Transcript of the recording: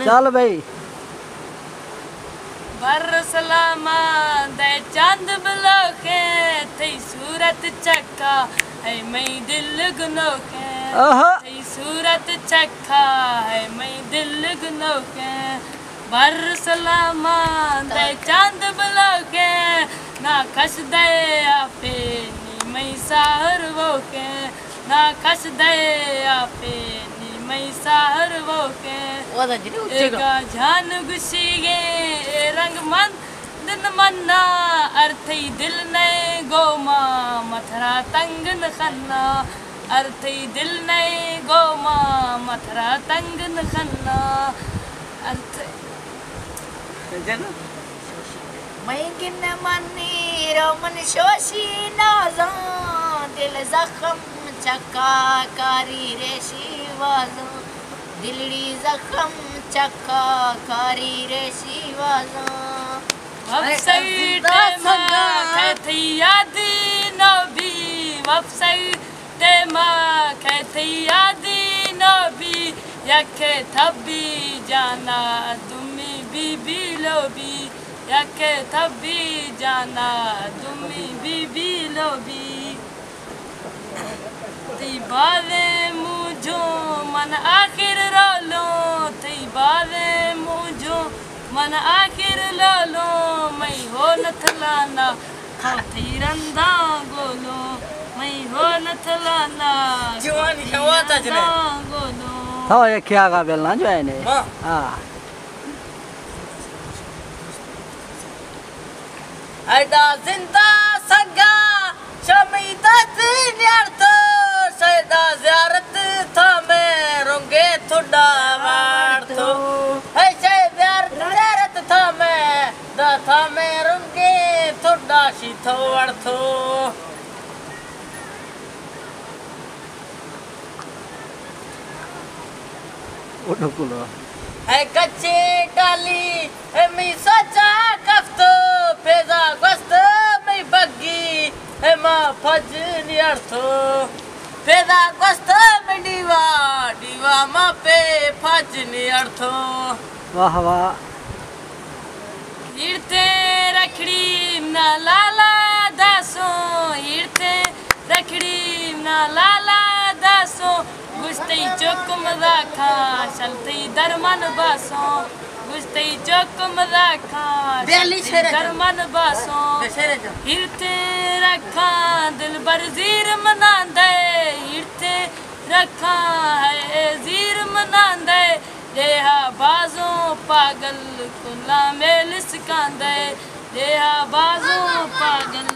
चल भाई बरसलामा दे चांद बलोखे थई सूरत चक्का है मैं दिल गुनोखे थई सूरत चक्का है मैं दिल गुनोखे बरसलामा दे चांद बलोखे ना खस दे आपे नी मैं साहर वोके ना खस दे आपे नी मैं साहर वोके एका जान गुशीगे रंग मन दिन मन्ना अर्थी दिल ने गोमा मथरा तंग न खन्ना अर्थी दिल ने गोमा मथरा तंग न खन्ना अर्थ मैं किन मनी रोमन शोशी नाज़ा दिल जख्म चक्का कारी रेशी वाज़ा दिलड़ी जख्म चक्का कारी रेशी वाज़ा वेबसाइट में थी यादी नबी वेबसाइट में थी यादी नबी यके थबी जाना तुमी बीबी लोबी यके थबी जाना तुमी बीबी लोबी ती बाले मुझो मन आखिर रोलो ती बाले मुझो मन आखिर लोलो मैं हो न थलाना थी रंदा गोलो मैं हो न थलाना जवानी हवाता जने गोलो हाँ ये क्या का बेलना जो है ने हाँ ऐदा जिंदा सगा शमीदा यार तो सैदा ज़ियारत था मैं रोंगे थोड़ा वार तो ऐसे ज़ियारत था मैं दा था मैं रोंगे थोड़ा शी थो वार तो उठो कुलो है कच्चे डाली है मी सचा कफ्तो पेजा गस्त मी बग्गी है माँ फजनी अर्थो पेजा गस्त मी दीवा दीवा माँ पे फजनी अर्थो वाह वाह हिरते रखड़ी ना लाला दासो हिरते रखड़ी ना लाला दासो गुस्ते चौकम राखा चलते दरमन बासो गुस्ते चौकम राखा दरमन बासो हिरते रखा दिल बर जीर मना दे हिरते रखा है जीर मना दे देहा बाजो पागल कुला मेल सिकांदे देहा बाजो पागल